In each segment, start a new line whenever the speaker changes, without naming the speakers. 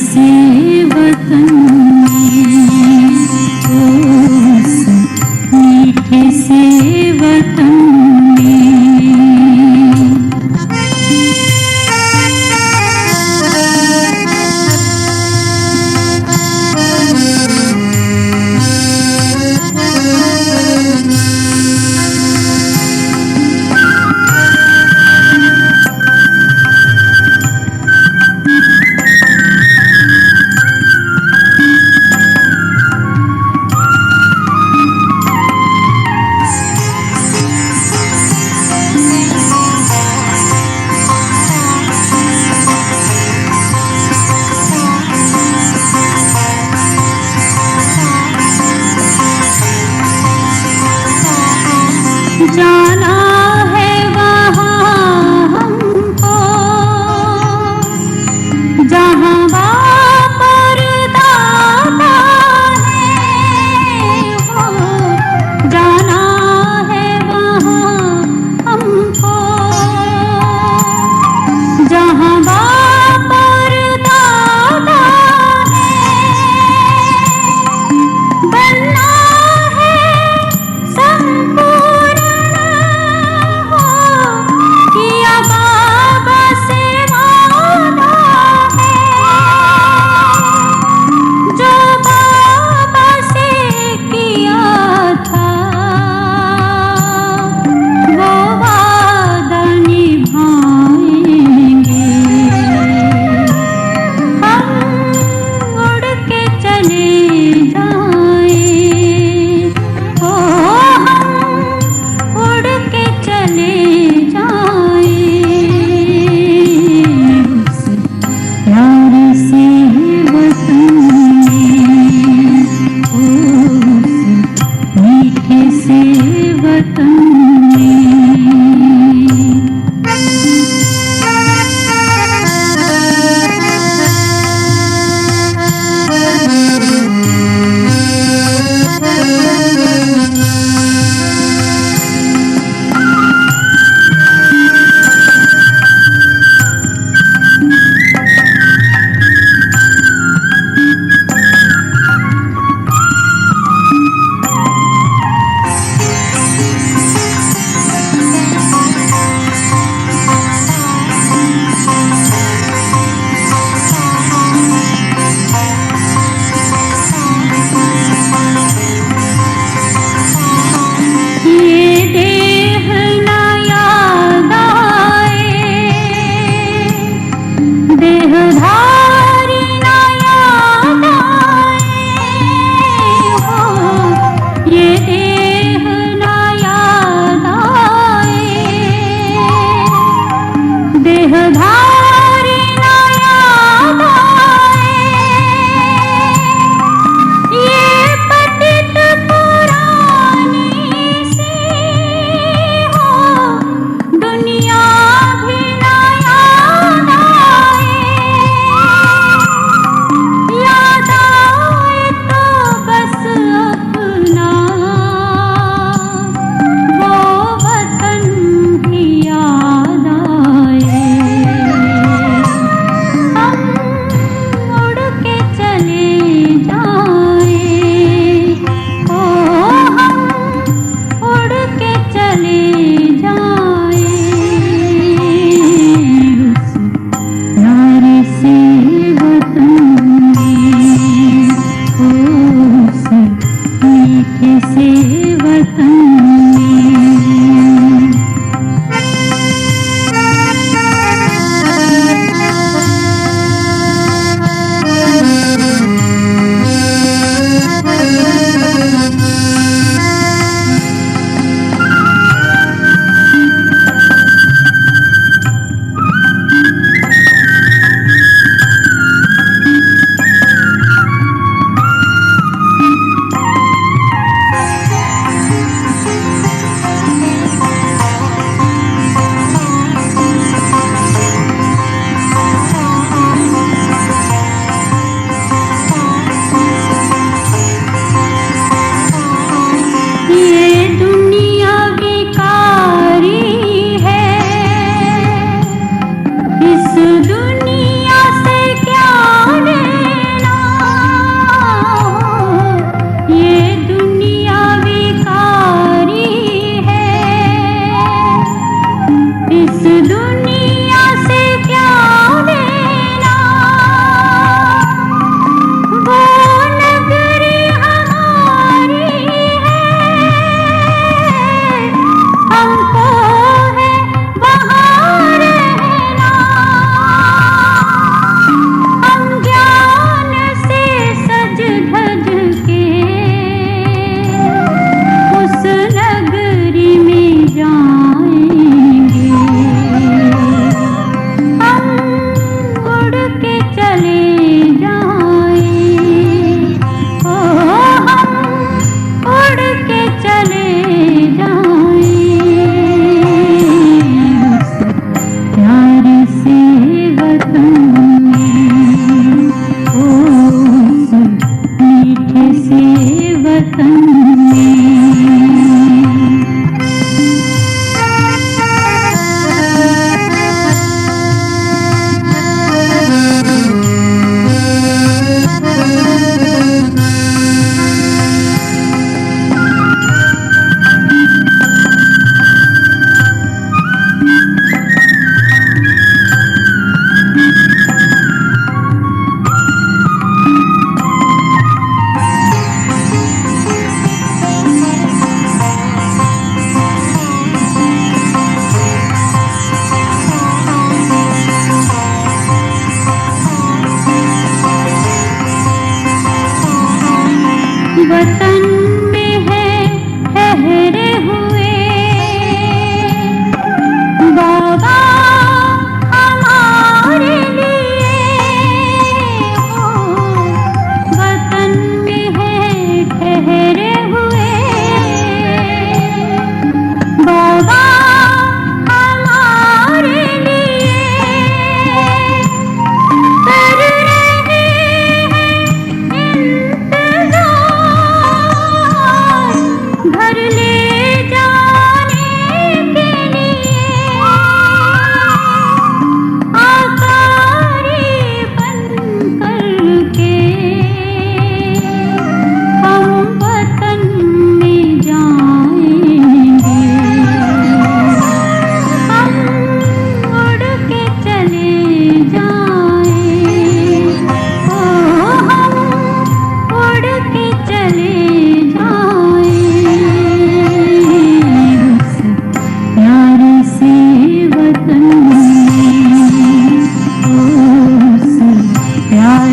से वतन में, उस मीठे से वतन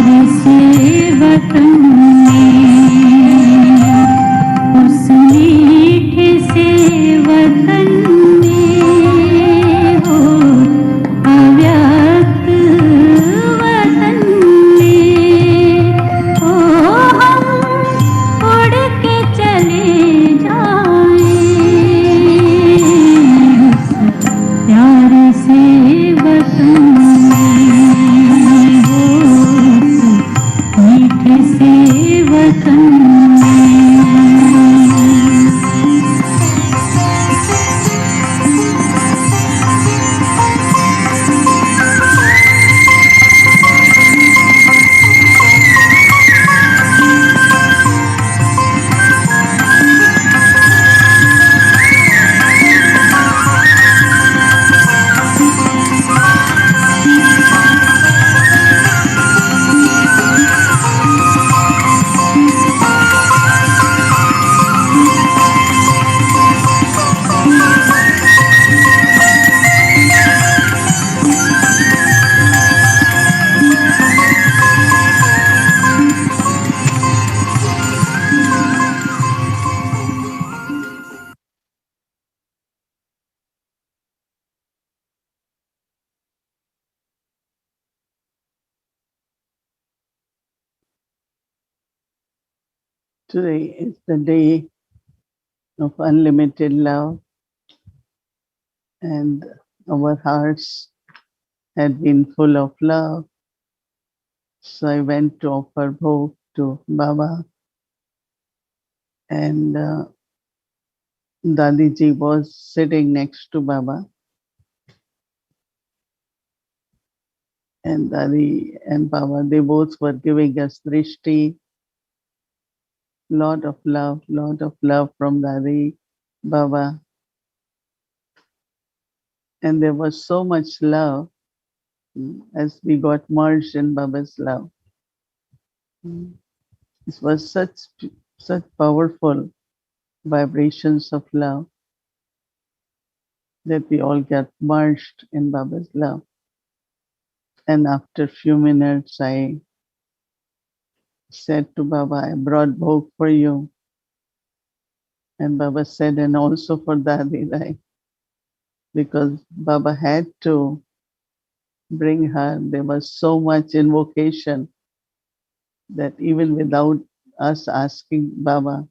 प्यारे से वतन में, उस मीठे से वतन में हो, अव्यक्त वतन में हो, हम उड़ के चले जाएं उस प्यारे से वतन में हो, उस मीठे से वतन में।
Today is the day of unlimited love, and our hearts had been full of love. So I went to offer bhog to Baba, and Dadi ji was sitting next to Baba, and Dadi and Baba, they both were giving us drishti, lot of love from Dadi, Baba, and there was so much love as we got merged in Baba's love. Mm. It was such powerful vibrations of love that we all got merged in Baba's love. And after a few minutes, I said to Baba, I brought bhog for you. And Baba said, and also for Dadi, right? Because Baba had to bring her. There was so much invocation that even without us asking Baba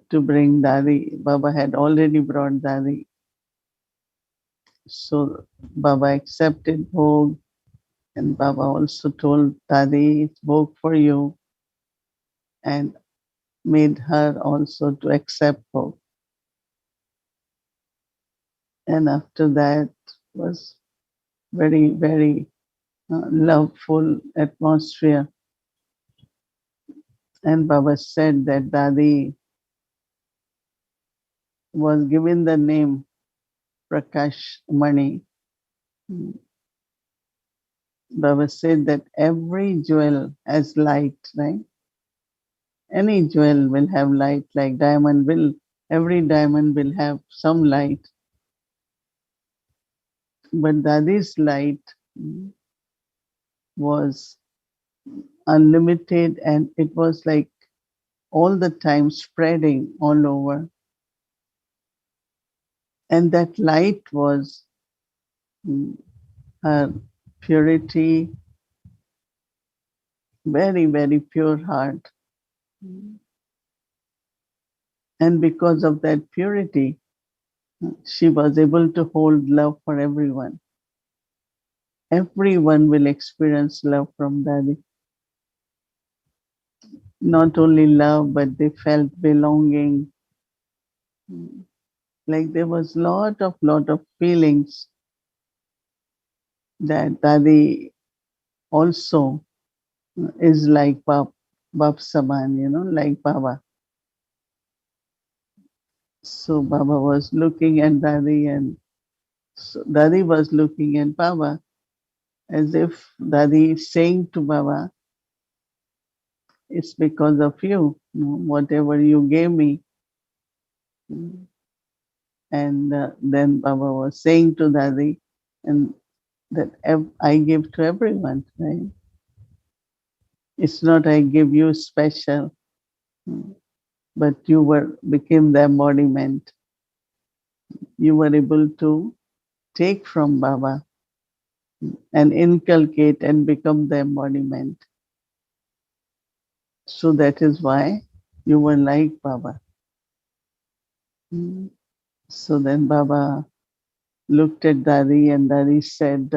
to bring Dadi, Baba had already brought Dadi. So Baba accepted bhog, and Baba also told Dadi, it's bhog for you, and made her also to accept bhog. And after that was very loveful atmosphere. And Baba said that Dadi was given the name Prakashmani. Baba said that every jewel has light, right? Any jewel will have light, like diamond will, every diamond will have some light. But Dadi's light was unlimited, and it was like all the time spreading all over. And that light was her purity, very pure heart. And because of that purity, she was able to hold love for everyone. Everyone will experience love from Dadi. Not only love, but they felt belonging. Like there was lot of feelings that Dadi also is like Bab Saman, like Baba. So Baba was looking at Dadi, and so Dadi was looking at Baba, as if Dadi is saying to Baba, it's because of you, whatever you gave me. And then Baba was saying to Dadi, and that I give to everyone, right? It's not I give you special, but you became the embodiment. You were able to take from Baba and inculcate and become the embodiment. So that is why you were like Baba. Mm. So then Baba looked at Dadi and Dadi said,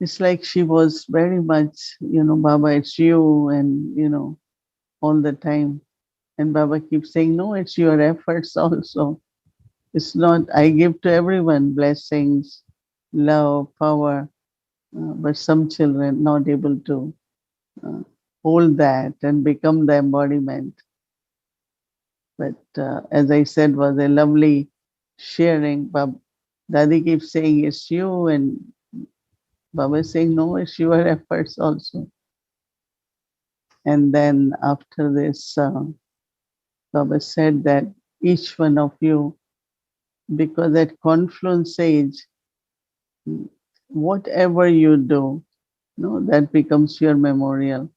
it's like she was very much, Baba, it's you, and, all the time. And Baba keeps saying, no, it's your efforts also. It's not, I give to everyone blessings, love, power, but some children not able to uh, hold that and become the embodiment. But as I said, was a lovely sharing. Dadi keeps saying it's you, and Baba is saying no, it's your efforts also. And then after this, Baba said that each one of you, because at confluence age, whatever you do, that becomes your memorial.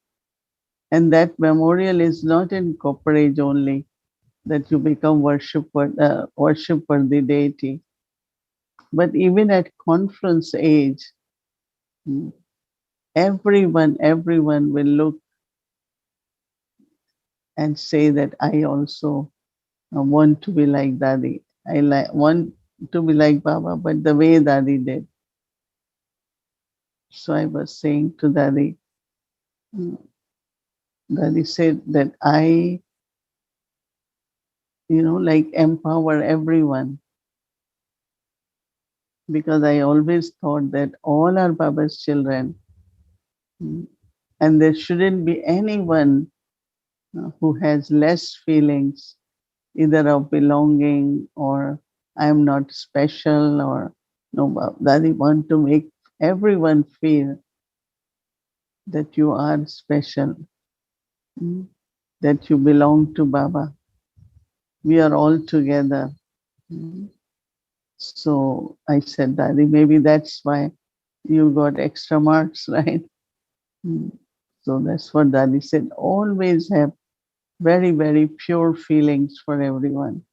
And that memorial is not in copper age only, that you become worshipper the deity. But even at conference age, mm, everyone will look and say that I also want to be like Dadi. Want to be like Baba, but the way Dadi did. So I was saying to Dadi, mm, Dadi said that I, like empower everyone, because I always thought that all are Baba's children, mm, and there shouldn't be anyone who has less feelings, either of belonging or I'm not special, or no, Daddy want to make everyone feel that you are special, mm, that you belong to Baba. We are all together. Mm. So I said, Daddy, maybe that's why you got extra marks, right? Mm. So that's what Daddy said. Always have very, very pure feelings for everyone.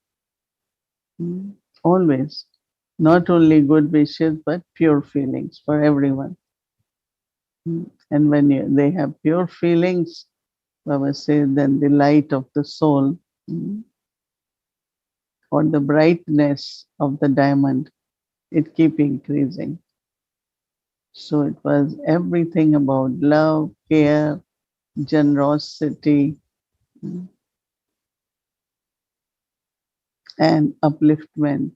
Mm. Always. Not only good wishes, but pure feelings for everyone. Mm. And when they have pure feelings, Baba says, then the light of the soul, mm, or the brightness of the diamond, it keep increasing. So it was everything about love, care, generosity, mm, and upliftment,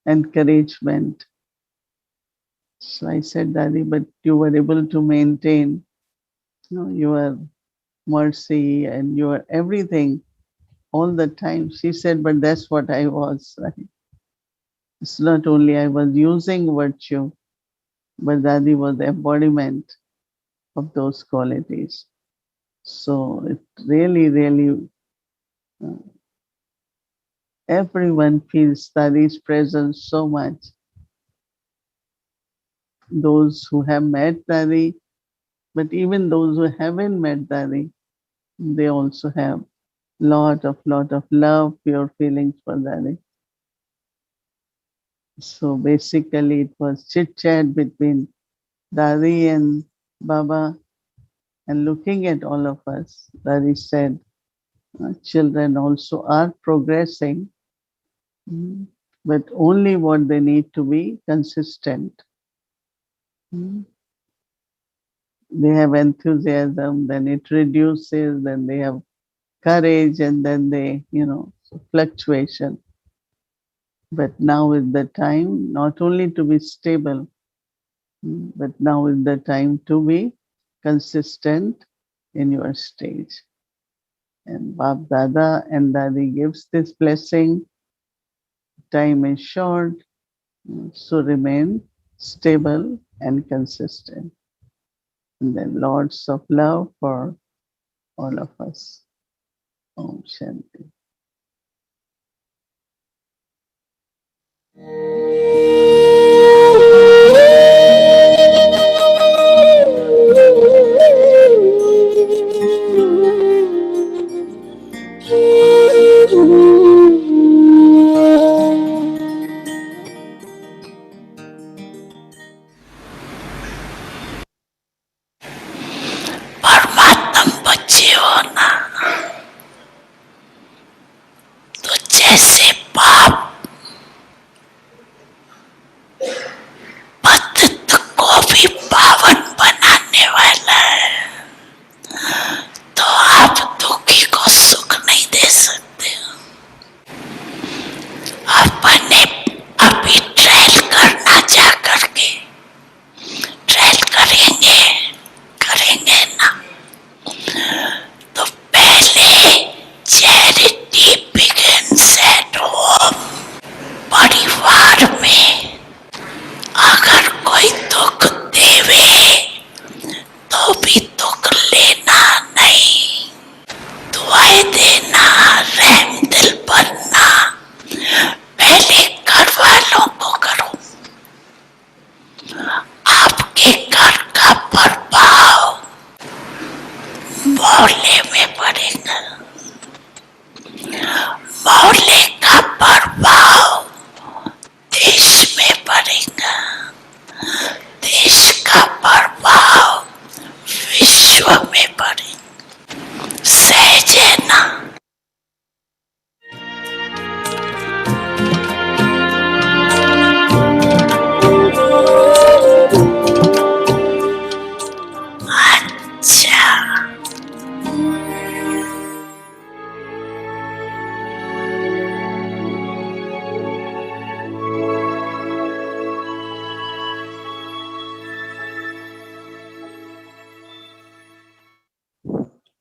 encouragement. So I said, Daddy, but you were able to maintain, your mercy and your everything all the time. She said, but that's what I was. Right? It's not only I was using virtue, but Dadi was the embodiment of those qualities. So it really, really, uh, everyone feels Dadi's presence so much. Those who have met Dadi, but even those who haven't met Dadi, they also have lot of love, pure feelings for Dadi. So basically, it was chit chat between Dadi and Baba, and looking at all of us. Dadi said, children also are progressing, mm, but only what they need to be consistent. Mm. They have enthusiasm, then it reduces, then they have courage, and then they, fluctuation. But now is the time not only to be stable, but now is the time to be consistent in your stage. And Bab Dada and Dadi gives this blessing. Time is short, so remain stable and consistent. And then lots of love for all of us. Om Shanti.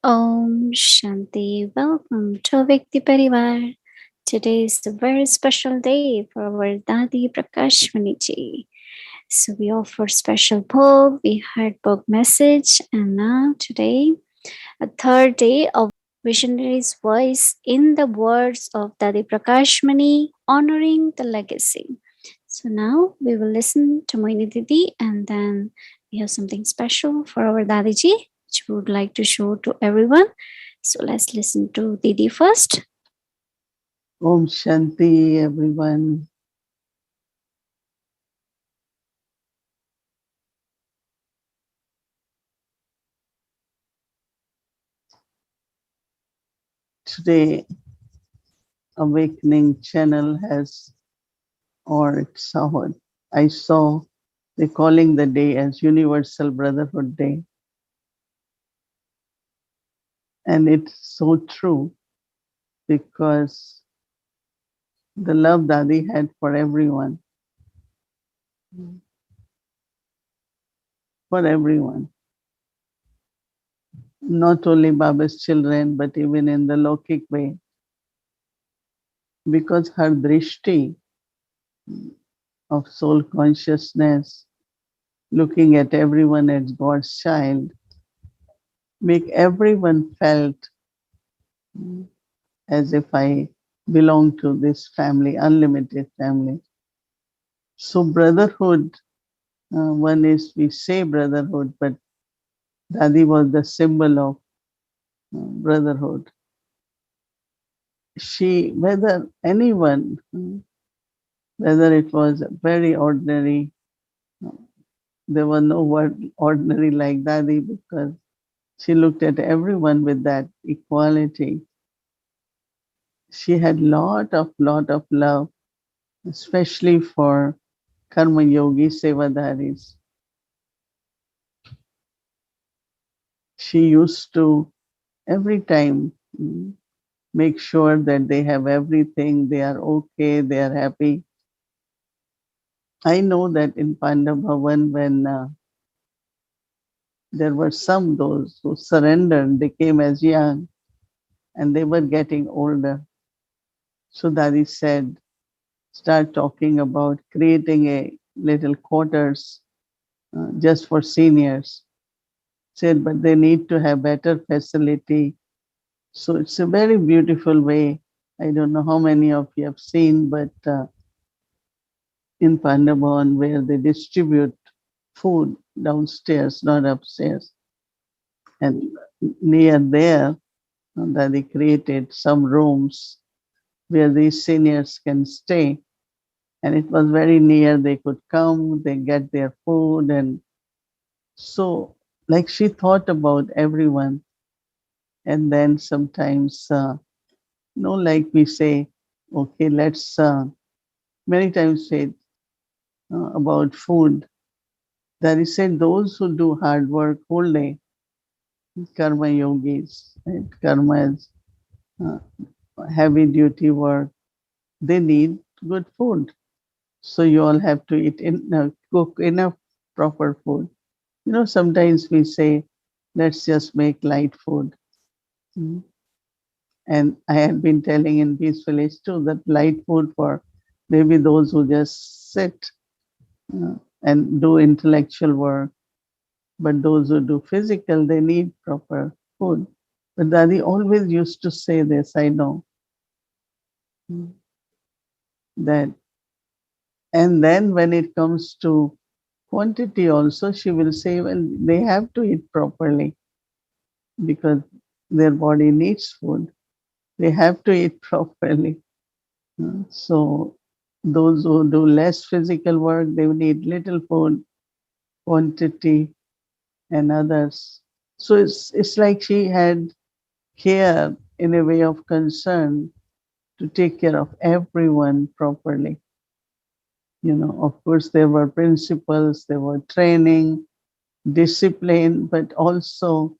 Om Shanti. Welcome to Vikti Parivar. Today is a very special day for our Dadi Prakashmani ji. So we offer special book, we heard book message, and now today, a third day of Visionary's voice in the words of Dadi Prakashmani, honoring the legacy. So now we will listen to Mohini Didi, and then we have something special for our Dadiji, which we would like to show to everyone. So let's listen to Didi first.
Om Shanti, everyone. Today, Awakening Channel has, or it saw, I saw they're calling the day as Universal Brotherhood Day. And it's so true because the love Dadi had for everyone, for everyone, not only Baba's children, but even in the Lokik way, because her drishti of soul consciousness, looking at everyone as God's child, make everyone felt as if I belong to this family, unlimited family. So brotherhood, one is we say brotherhood, but Dadi was the symbol of brotherhood. She, whether anyone, whether it was very ordinary, there was no word ordinary like Dadi because she looked at everyone with that equality. She had lot of love, especially for karma yogi sevadaris. She used to every time make sure that they have everything, they are okay, they are happy. I know that in Pandav Bhavan, when there were some those who surrendered, they came as young and they were getting older. So Dadi said, start talking about creating a little quarters just for seniors. Said, but they need to have better facility. So it's a very beautiful way. I don't know how many of you have seen, but in Pandabon, where they distribute food downstairs, not upstairs. And near there, that they created some rooms where these seniors can stay. And it was very near. They could come, they get their food. And so, like she thought about everyone. And then sometimes, like we say, okay, let's many times say about food. That is said, those who do hard work whole day, karma yogis, right? Karma is uh, heavy duty work. They need good food. So you all have to eat cook enough proper food. Sometimes we say, let's just make light food. Mm. And I had been telling in Peace Village too that light food for maybe those who just sit uh, and do intellectual work, but those who do physical, they need proper food. But Dadi always used to say this, I know, that, and then when it comes to quantity also, she will say, well, they have to eat properly because their body needs food. They have to eat properly. So those who do less physical work, they need little food, quantity, and others. So it's like she had care in a way of concern to take care of everyone properly. Of course, there were principles, there were training, discipline, but also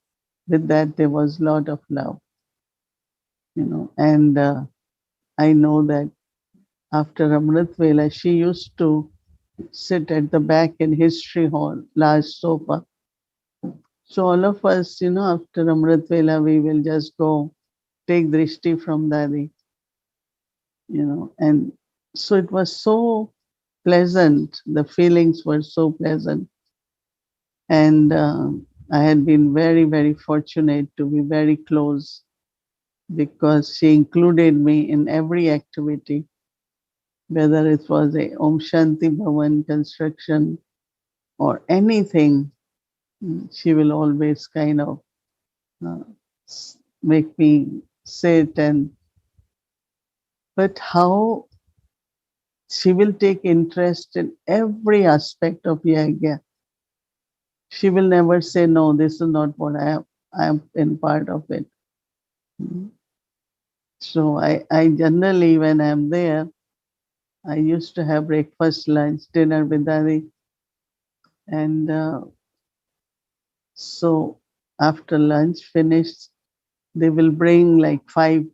with that there was a lot of love. And I know that after Amrit Vela, she used to sit at the back in history hall, large sofa. So all of us, after Amrit Vela, we will just go take drishti from Dadi, and so it was so pleasant. The feelings were so pleasant. And I had been very, very fortunate to be very close because she included me in every activity, whether it was a Om Shanti Bhavan construction or anything. She will always kind of uh, make me sit but how she will take interest in every aspect of yagya. She will never say, no, this is not what I am in part of it. So I generally, when I'm there, I used to have breakfast, lunch, dinner with Dadi. And so after lunch finished, they will bring like 5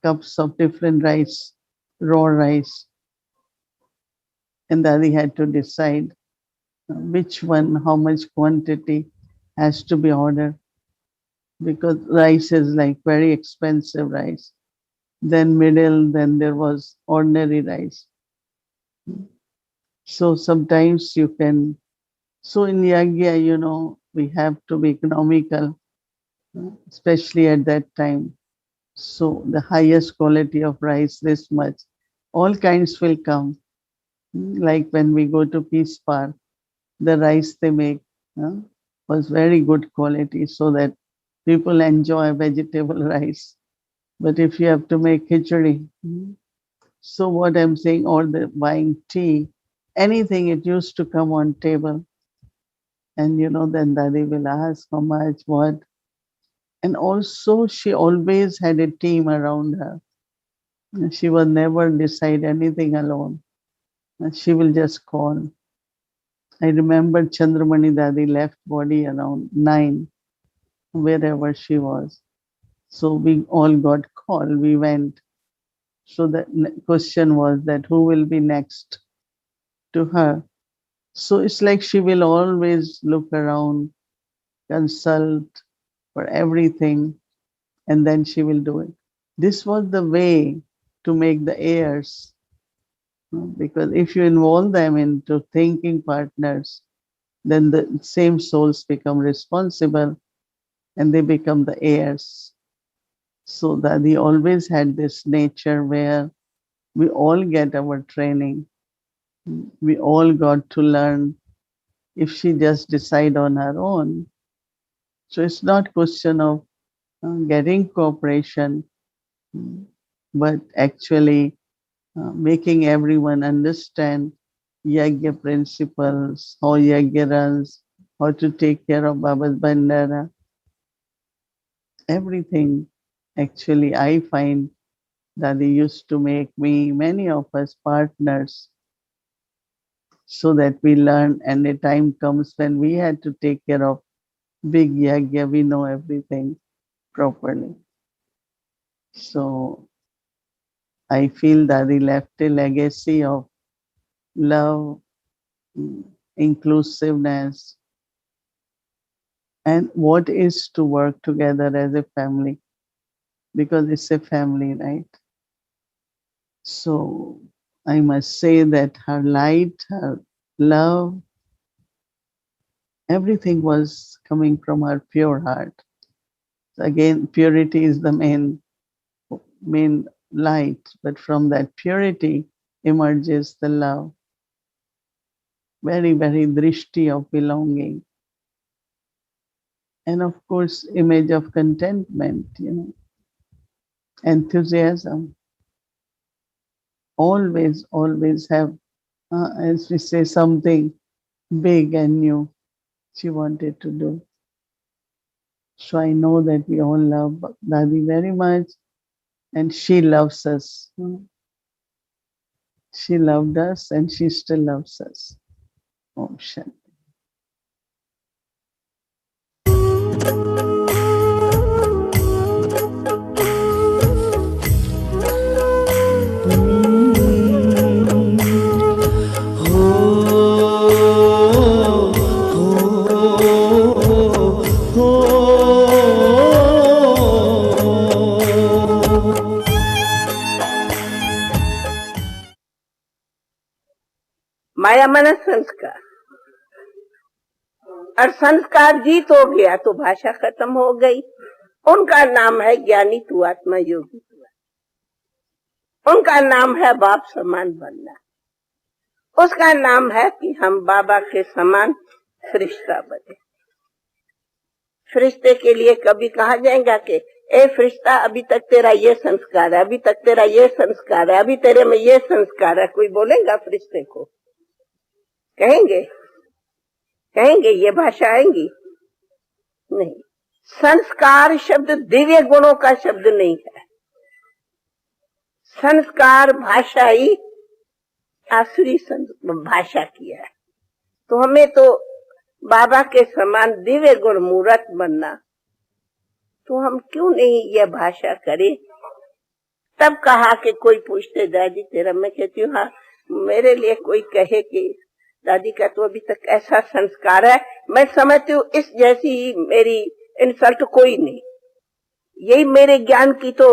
cups of different rice, raw rice. And Dadi had to decide which one, how much quantity has to be ordered because rice is like very expensive rice. Then middle, then there was ordinary rice. So sometimes you can, so in Yagya, we have to be economical, especially at that time. So the highest quality of rice, this much, all kinds will come. Like when we go to Peace Park, the rice they make uh, was very good quality so that people enjoy vegetable rice. But if you have to make khichdi, so what I'm saying, or the buying tea, anything, it used to come on table. And then Dadi will ask how much, what. And also she always had a team around her. She will never decide anything alone. She will just call. I remember Chandramani Dadi left body around 9, wherever she was. So we all got called. We went. So the question was that who will be next to her. So it's like she will always look around, consult for everything, and then she will do it. This was the way to make the heirs, because if you involve them into thinking partners, then the same souls become responsible and they become the heirs. So Dadi always had this nature where we all get our training. We all got to learn if she just decide on her own. So it's not question of getting cooperation, but actually making everyone understand yagya principles, how yagya runs, how to take care of Baba's Bandara, everything. Actually, I find that they used to make many of us partners so that we learn and a time comes when we had to take care of big yagya, we know everything properly. So I feel that he left a legacy of love, inclusiveness, and what is to work together as a family, because it's a family, right? So I must say that her light, her love, everything was coming from her pure heart. So again, purity is the main light, but from that purity emerges the love, very, very drishti of belonging. And of course, image of contentment, enthusiasm. Always have, as we say, something big and new she wanted to do. So I know that we all love Dadi very much, and she loves us. She loved us, and she still loves us. Om Shanti.
और संस्कार जीत हो गया तो भाषा खत्म हो गई। उनका नाम है ज्ञानी तू आत्मा योगी तू, उनका नाम है बाप समान बनना, उसका नाम है कि हम बाबा के समान फरिश्ता बने। फरिश्ते के लिए कभी कहा जाएगा कि ए फरिश्ता अभी तक तेरा ये संस्कार है, अभी तक तेरा ये संस्कार है, अभी तेरे में ये संस्कार है, कोई बोलेगा फरिश्ते को? कहेंगे? कहेंगे ये भाषा आएंगी? नहीं। संस्कार शब्द दिव्य गुणों का शब्द नहीं है। संस्कार भाषा ही आसुरी भाषा की है। तो हमें तो बाबा के समान दिव्य गुण मूर्त बनना, तो हम क्यों नहीं यह भाषा करें? तब कहा कि कोई पूछते दादी तेरा, मैं कहती हूँ हाँ, मेरे लिए कोई कहे कि दादी का तो अभी तक ऐसा संस्कार है, मैं समझती हूँ इस जैसी मेरी इंसल्ट कोई नहीं। यही मेरे ज्ञान की तो,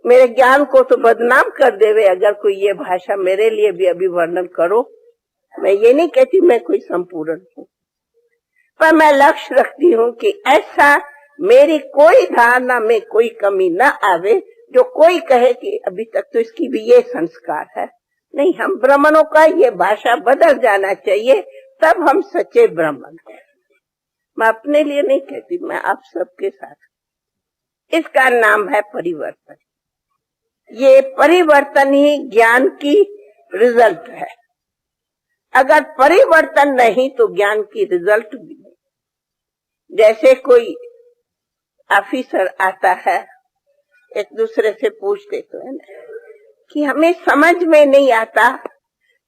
मेरे ज्ञान को तो बदनाम कर देवे अगर कोई ये भाषा मेरे लिए भी अभी वर्णन करो। मैं ये नहीं कहती मैं कोई संपूर्ण हूँ, पर मैं लक्ष्य रखती हूँ कि ऐसा मेरी कोई धारणा में कोई कमी न आवे जो कोई कहे कि अभी तक तो इसकी भी ये संस्कार है। नहीं, हम ब्राह्मणों का ये भाषा बदल जाना चाहिए, तब हम सच्चे ब्राह्मण हैं। मैं अपने लिए नहीं कहती, मैं आप सबके साथ। इसका नाम है परिवर्तन। ये परिवर्तन ही ज्ञान की रिजल्ट है। अगर परिवर्तन नहीं तो ज्ञान की रिजल्ट भी नहीं। जैसे कोई ऑफिसर आता है, एक दूसरे से पूछते तो है ना कि हमें समझ में नहीं आता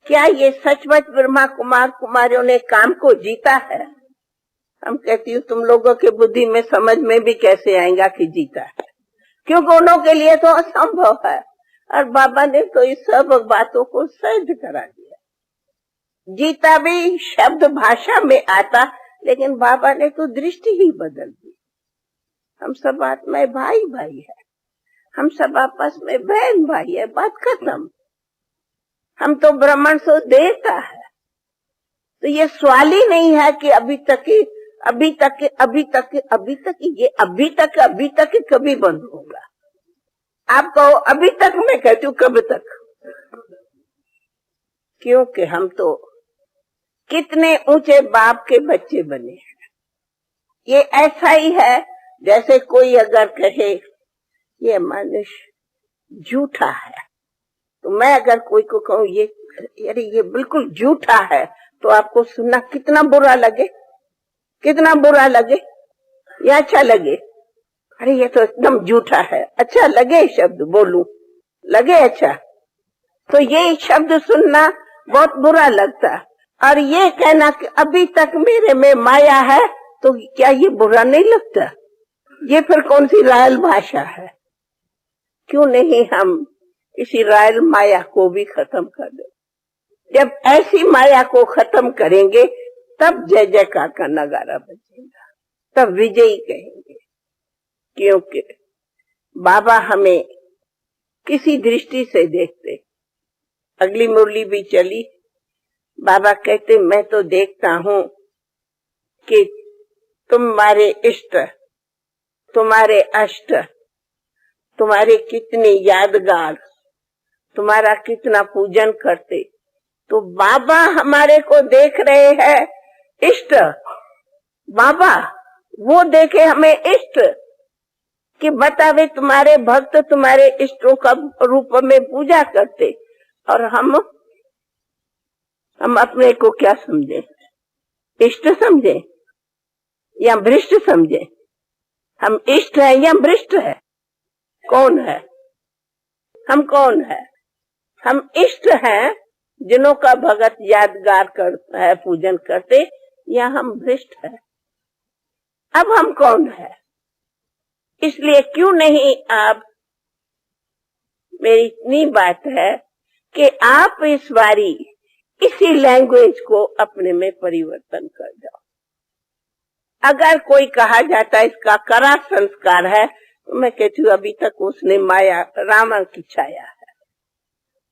क्या ये सचमुच ब्रह्मा कुमार कुमारियों ने काम को जीता है। हम कहती हूँ तुम लोगों के बुद्धि में समझ में भी कैसे आएगा कि जीता है, क्योंकि उन्हों के लिए तो असंभव है। और बाबा ने तो इस सब बातों को सिद्ध करा दिया। जीता भी शब्द भाषा में आता, लेकिन बाबा ने तो दृष्टि ही बदल दी। हम सब आत्माएं भाई भाई है, हम सब आपस में बहन भाई है, बात खत्म। हम तो ब्राह्मण से देवता है। तो ये सवाल ही नहीं है कि अभी तक ये अभी तक कभी बंद होगा। आप कहो अभी तक, मैं कहती हूँ कब तक, क्योंकि हम तो कितने ऊंचे बाप के बच्चे बने हैं। ये ऐसा ही है जैसे कोई अगर कहे ये मनुष्य झूठा है, तो मैं अगर कोई को कहूँ ये अरे ये बिल्कुल झूठा है, तो आपको सुनना कितना बुरा लगे, कितना बुरा लगे या अच्छा लगे? अरे ये तो एकदम झूठा है, अच्छा लगे शब्द बोलूं, लगे अच्छा, तो ये शब्द सुनना बहुत बुरा लगता। और ये कहना कि अभी तक मेरे में माया है, तो क्या ये बुरा नहीं लगता? ये फिर कौन सी रायल भाषा है? क्यों नहीं हम इसी रायल माया को भी खत्म कर दे? जब ऐसी माया को खत्म करेंगे तब जय जयकार का नगारा बजेगा, तब विजयी कहेंगे। क्योंकि बाबा हमें किसी दृष्टि से देखते। अगली मुरली भी चली, बाबा कहते मैं तो देखता हूँ कि तुम्हारे इष्ट, तुम्हारे अष्ट, तुम्हारे कितने यादगार, तुम्हारा कितना पूजन करते। तो बाबा हमारे को देख रहे हैं इष्ट। बाबा वो देखे हमें इष्ट कि बतावे तुम्हारे भक्त तुम्हारे इष्टों का रूप में पूजा करते, और हम अपने को क्या समझे? इष्ट समझे या भ्रष्ट समझे? हम इष्ट है या भ्रष्ट है? कौन है हम? कौन है हम? इष्ट हैं जिन्हों का भगत यादगार करता है, पूजन करते, या हम भ्रष्ट है? अब हम कौन है? इसलिए क्यों नहीं आप, मेरी इतनी बात है कि आप इस बारी इसी लैंग्वेज को अपने में परिवर्तन कर जाओ। अगर कोई कहा जाता है इसका कड़ा संस्कार है, तो मैं कहती हूँ अभी तक उसने माया रावण की छाया है।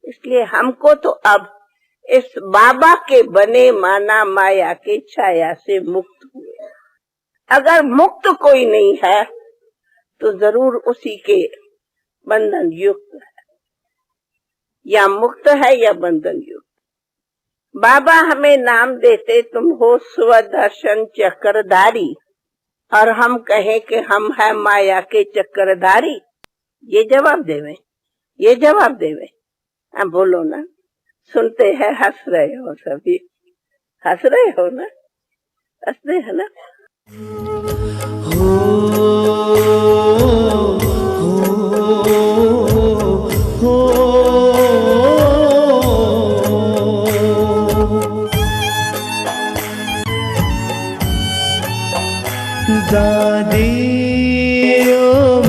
इसलिए हमको तो अब इस बाबा के बने माना माया की छाया से मुक्त हुए। अगर मुक्त कोई नहीं है तो जरूर उसी के बंधन युक्त है, या मुक्त है या बंधन युक्त। बाबा हमें नाम देते तुम हो स्वदर्शन चक्रधारी, और हम कहें कि हम है माया के चक्रधारी। ये जवाब देवे, ये जवाब देवे। अब बोलो ना, सुनते हैं, हंस रहे हो सभी, हंस रहे हो ना, हंसते है ना।
दादी ओ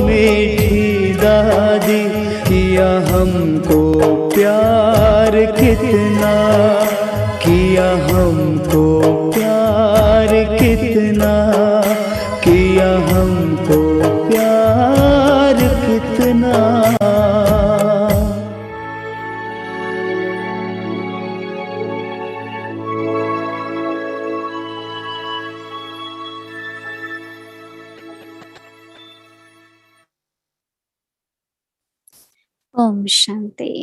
मीठी दादी, किया हमको प्यार कितना, किया हमको प्यार कितना, किया हमको प्यार कितना।
Om Shanti.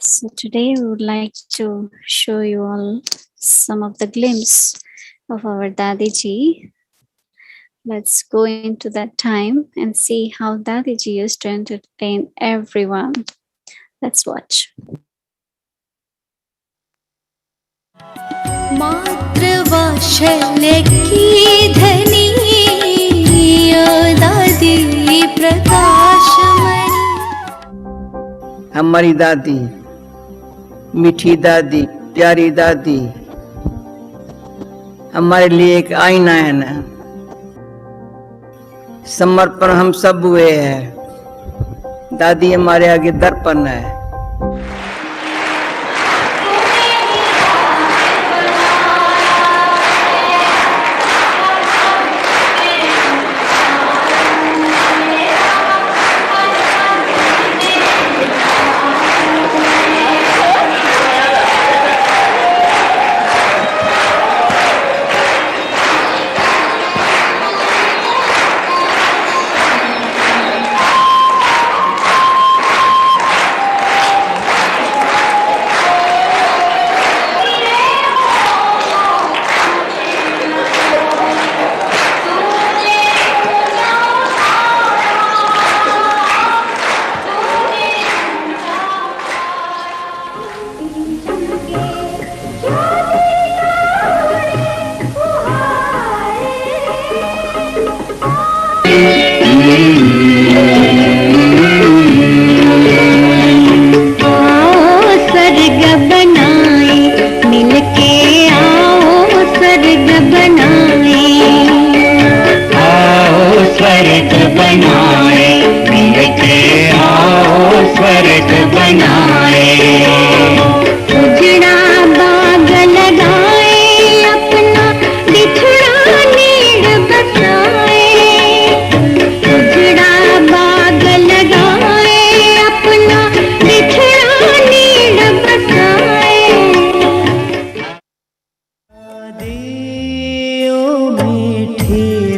So today we would like to show you all some of the glimpse of our Dadi ji. Let's go into that time and see how Dadi ji used to entertain everyone. Let's watch.
मातृवात्सल्य की धनी ओ दादी प्रकाशमणि।
हमारी दादी, मीठी दादी, प्यारी दादी हमारे लिए एक आईना है ना। समर्पण हम सब हुए हैं, दादी हमारे आगे दर्पण है।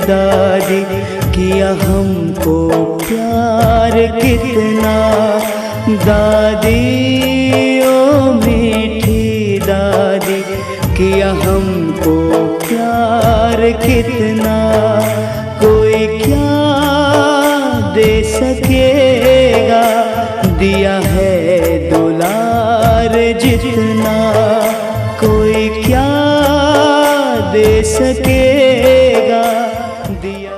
दादी किया हमको प्यार कितना, दादी ओ मीठी दादी किया हमको प्यार कितना। कोई क्या दे सकेगा, दिया है दुलार जितना। कोई क्या दे सकेगा, दिया।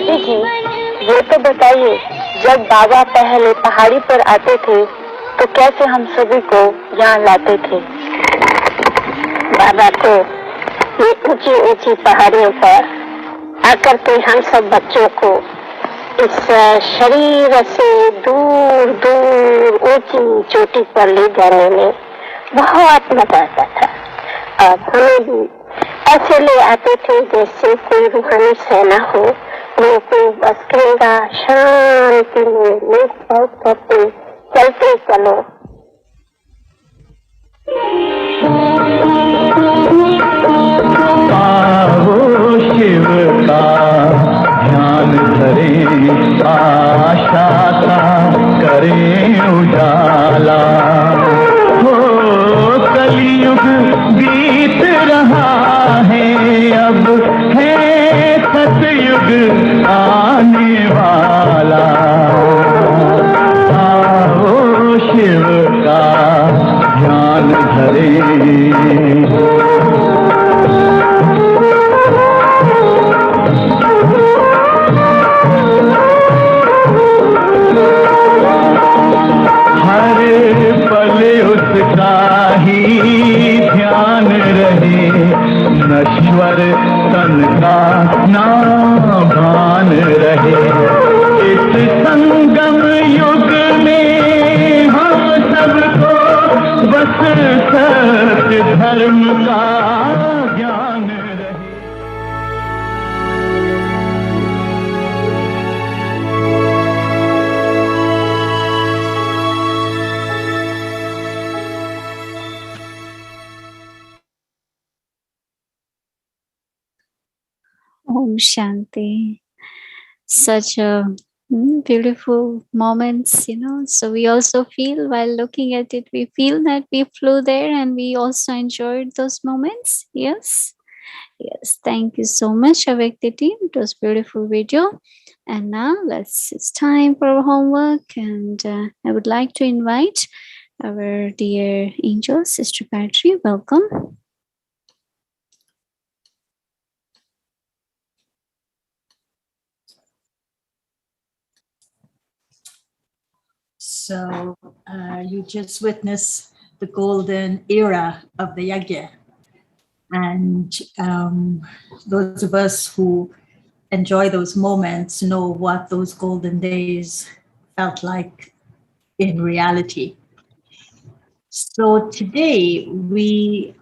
दादी जी, वो तो बताइए, जब बाबा पहले पहाड़ी पर आते थे तो कैसे हम सभी को यहाँ लाते थे? बाबा तो ये ऊंची ऊंची पहाड़ियों पर आकर के हम सब बच्चों को इस शरीर से दूर दूर ऊंची चोटी पर ले जाने में बहुत मजा आता था। और हमें भी ऐसे ले आते थे जैसे कोई रूहानी सेना हो, वो कोई बस कहेगा शांति में लेट बहुत करते चलते चलो।
आओ शिव का ध्यान धरें, आशा का करें उजाला। हो कलयुग बीत रहा है, अब है सतयुग आने वाला। आओ शिव का ध्यान धरें। उसका ही ध्यान रहे, नश्वर तन का ना भान रहे। इस संगम युग में हम सबको बस सत्य धर्म का ज्ञान रहे।
Om Shanti. Such a beautiful moments, So we also feel while looking at it, we feel that we flew there and we also enjoyed those moments. Yes. Yes. Thank you so much, Avyakti team. It was beautiful video. And now it's time for our homework. And I would like to invite our dear angel, Sister Patri. Welcome.
So you just witnessed the golden era of the Yagya. And those of us who enjoy those moments know what those golden days felt like in reality. So today we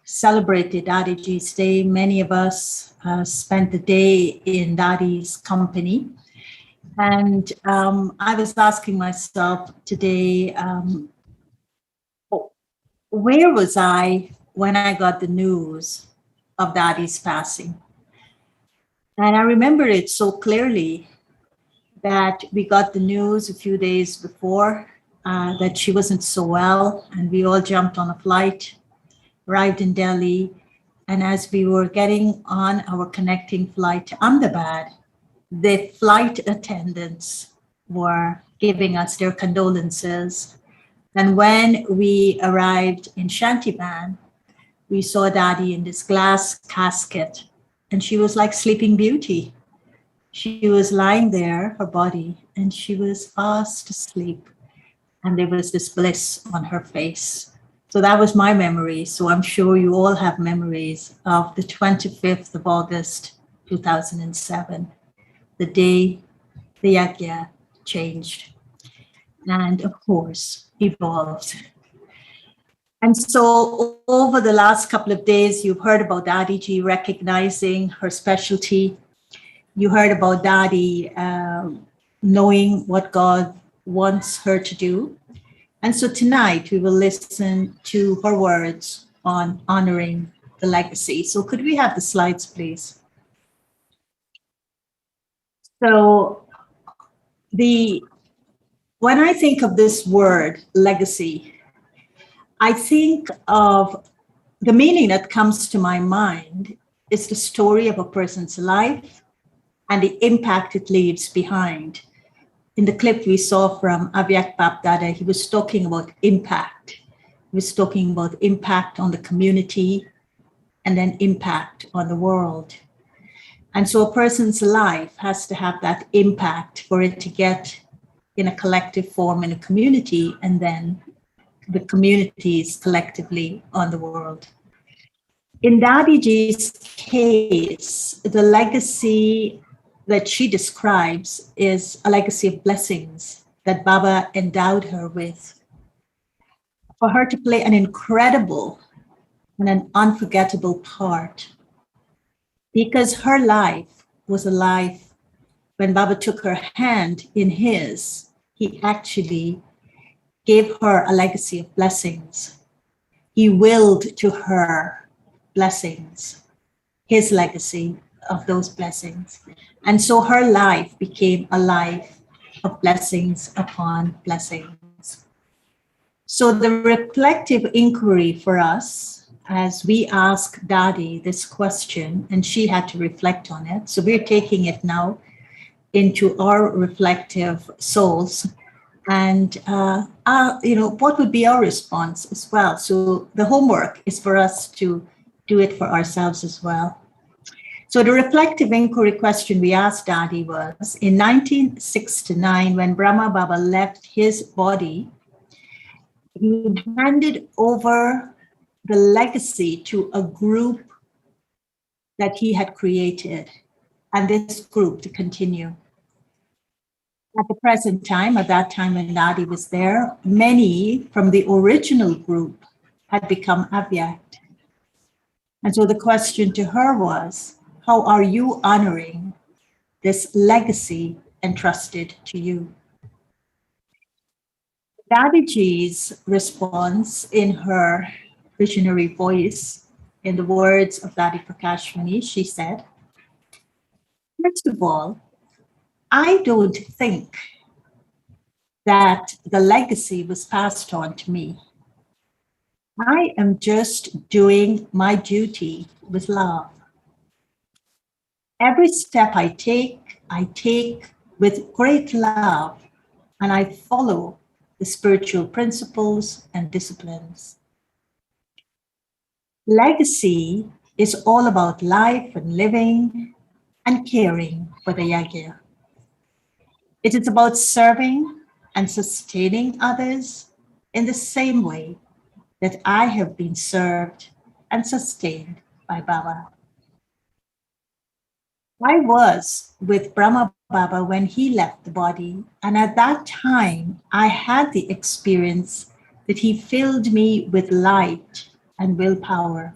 celebrated Dadiji's day. Many of us spent the day in Dadi's company. And I was asking myself today, where was I when I got the news of Dadi's passing? And I remember it so clearly that we got the news a few days before that she wasn't so well, and we all jumped on a flight, arrived in Delhi, and as we were getting on our connecting flight to Ahmedabad, the flight attendants were giving us their condolences. And when we arrived in Shantiban, we saw Dadi in this glass casket, and she was like Sleeping Beauty. She was lying there, her body, and she was fast asleep. And there was this bliss on her face. So that was my memory. So I'm sure you all have memories of the 25th of August, 2007. The day the Yagya changed and, of course, evolved. And so over the last couple of days, you've heard about Dadiji recognizing her specialty. You heard about Dadi knowing what God wants her to do. And so tonight we will listen to her words on honoring the legacy. So could we have the slides, please? So when I think of this word, legacy, I think of the meaning that comes to my mind is the story of a person's life and the impact it leaves behind. In the clip we saw from Avyak Bapdada, he was talking about impact. He was talking about impact on the community and then impact on the world. And so a person's life has to have that impact for it to get in a collective form in a community, and then the communities collectively on the world. In Dadiji's case, the legacy that she describes is a legacy of blessings that Baba endowed her with, for her to play an incredible and an unforgettable part. Because her life was a life, when Baba took her hand in his, he actually gave her a legacy of blessings. He willed to her blessings, his legacy of those blessings. And so her life became a life of blessings upon blessings. So the reflective inquiry for us, as we ask Dadi this question, and she had to reflect on it. So we're taking it now into our reflective souls. And what would be our response as well? So the homework is for us to do it for ourselves as well. So the reflective inquiry question we asked Dadi was, in 1969, when Brahma Baba left his body, he handed over the legacy to a group that he had created, and this group to continue. At the present time, at that time when Dadi was there, many from the original group had become Avyakt. And so the question to her was, how are you honoring this legacy entrusted to you? Dadiji's response in her visionary voice, in the words of Dadi Prakashmani, she said, first of all, I don't think that the legacy was passed on to me. I am just doing my duty with love. Every step I take with great love, and I follow the spiritual principles and disciplines. Legacy is all about life and living and caring for the yagya. It is about serving and sustaining others in the same way that I have been served and sustained by Baba. I was with Brahma Baba when he left the body, and at that time, I had the experience that he filled me with light and willpower.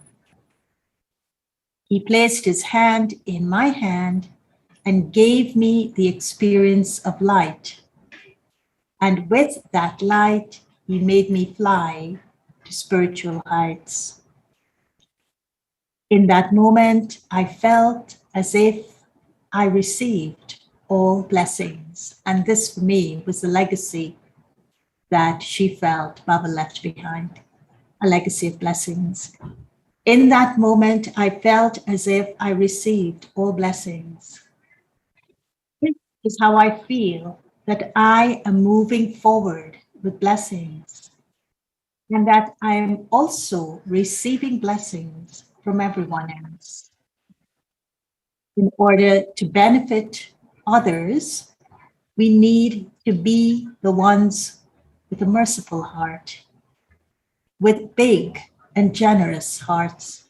He placed his hand in my hand and gave me the experience of light. And with that light, he made me fly to spiritual heights. In that moment, I felt as if I received all blessings. And this for me was the legacy that she felt Baba left behind, a legacy of blessings. In that moment, I felt as if I received all blessings. This is how I feel that I am moving forward with blessings, and that I am also receiving blessings from everyone else. In order to benefit others, we need to be the ones with a merciful heart, with big and generous hearts.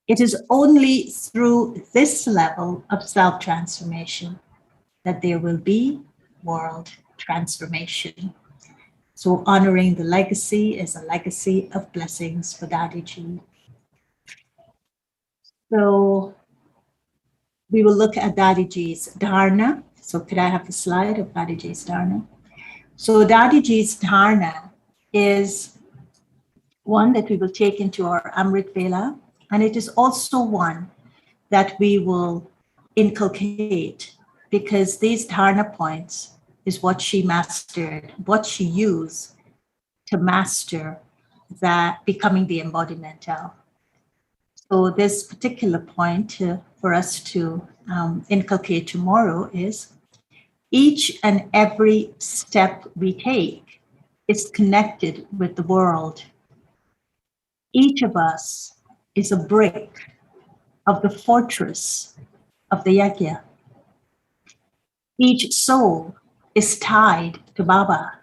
It is only through this level of self-transformation that there will be world transformation. So honoring the legacy is a legacy of blessings for Dadiji. So we will look at Dadiji's dharna. So could I have the slide of Dadiji's dharna? So Dadiji's dharna is one that we will take into our Amrit Vela, and it is also one that we will inculcate, because these dharna points is what she mastered, what she used to master that becoming the embodiment of. So this particular point for us to inculcate tomorrow is each and every step we take is connected with the world. Each of us is a brick of the fortress of the yajna. Each soul is tied to Baba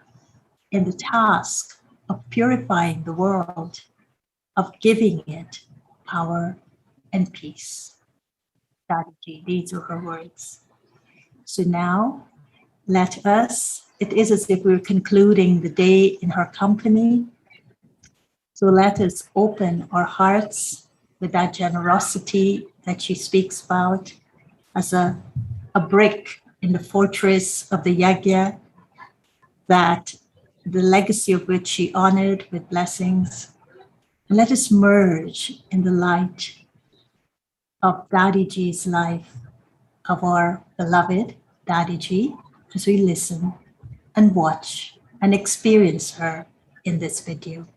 in the task of purifying the world, of giving it power and peace. Dadi, these are her words. So now, let us, it is as if we're concluding the day in her company. So let us open our hearts with that generosity that she speaks about as a brick in the fortress of the yajna, that the legacy of which she honored with blessings. And let us merge in the light of Dadiji's life, of our beloved Dadiji, as we listen and watch and experience her in this video.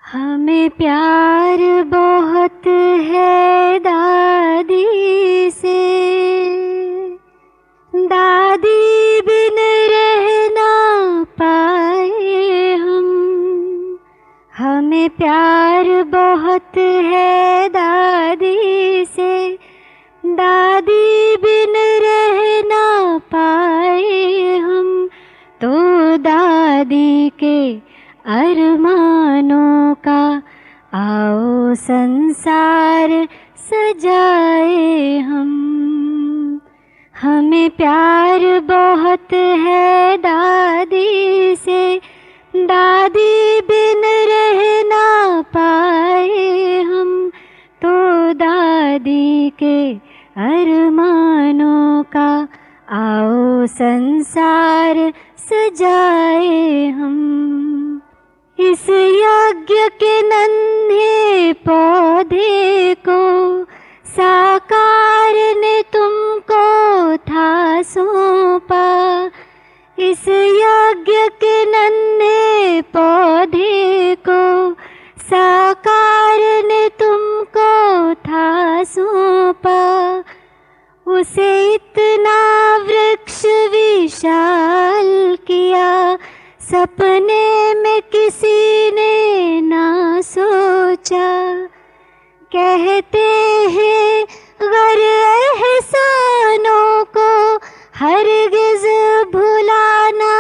हमें प्यार बहुत है दादी से, दादी बिन रह ना पाए हम। हमें प्यार बहुत है दादी से, दादी बिन रह ना पाए हम। तो दादी के अरमानों का आओ संसार सजाए हम। हमें प्यार बहुत है दादी से, दादी बिन रह ना पाए हम। तो दादी के अरमानों का आओ संसार सजाए हम। इस यज्ञ के नन्हे पौधे को साकार ने तुमको था सौंपा। इस यज्ञ के नन्हे पौधे को साकार ने तुमको था सौंपा। उसे इतना वृक्ष विशाल किया, सपने में किसी ने ना सोचा। कहते हैं गर एहसानों को हरगिज भुला ना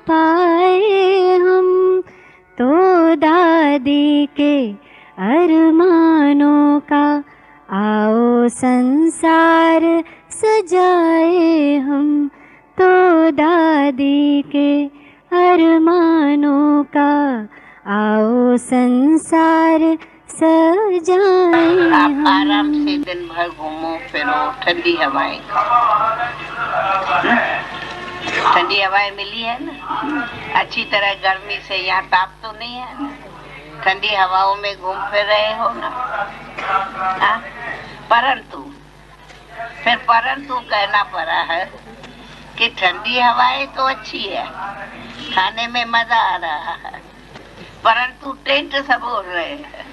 पाए हम। तो दादी के अरमानों का आओ संसार सजाए हम। तो दादी के अरमानों का आओ संसार सजाए
आप
हम।
आराम से दिन भर घूमो फिरो, ठंडी हवाएं ठंडी हवाएं मिली है ना अच्छी तरह। गर्मी से यहाँ ताप तो नहीं है ना, ठंडी हवाओं में घूम फिर रहे हो ना। परंतु कहना पड़ा है कि ठंडी हवाएं तो अच्छी है, खाने में मजा आ रहा है, परंतु टेंट सब उड़ रहे हैं।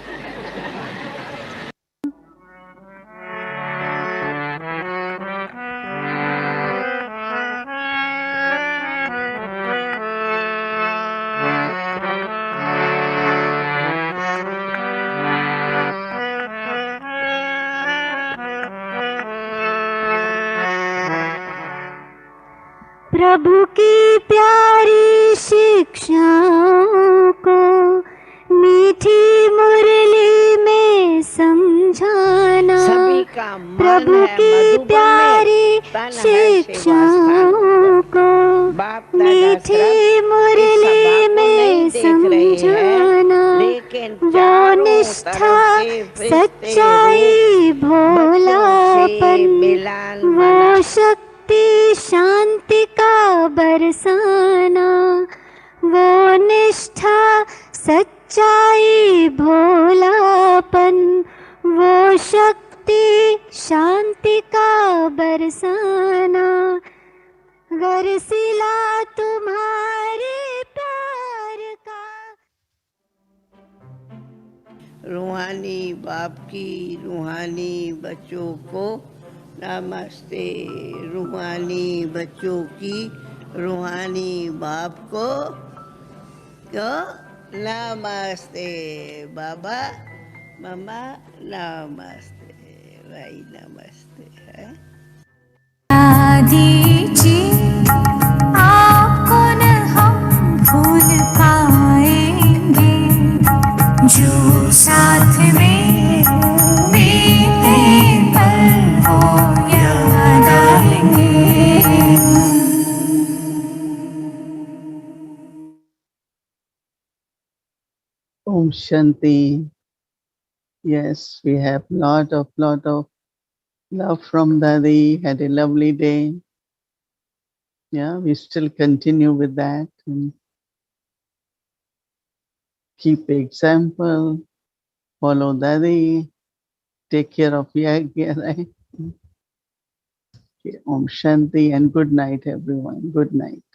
प्रभु की प्यारी शिक्षाओं को मीठी मुरली में समझाना। प्रभु की प्यारी शिक्षाओं को मीठी मुरली में समझाना। वो निष्ठा सच्चाई भोलापन वो शक्ति शांति का बरसाना वो निष्ठा सच्चाई भोलापन वो शक्ति शांति का बरसाना गरसिला तुम्हारे प्यार का।
रूहानी बाप की रूहानी बच्चों को नमस्ते। रूहानी बच्चों की रूहानी बाप को नमस्ते। बाबा मम्मा नमस्ते। भाई नमस्ते है।
दादी जी आपको न हम भूल पाएंगे जो साथ में बीते पल वो याद आएंगे।
Om Shanti. Yes, we have lot of love from Dadi. Had a lovely day. Yeah, we still continue with that. And keep example. Follow Dadi. Take care of Yagya, right? Okay, Om Shanti and good night, everyone. Good night.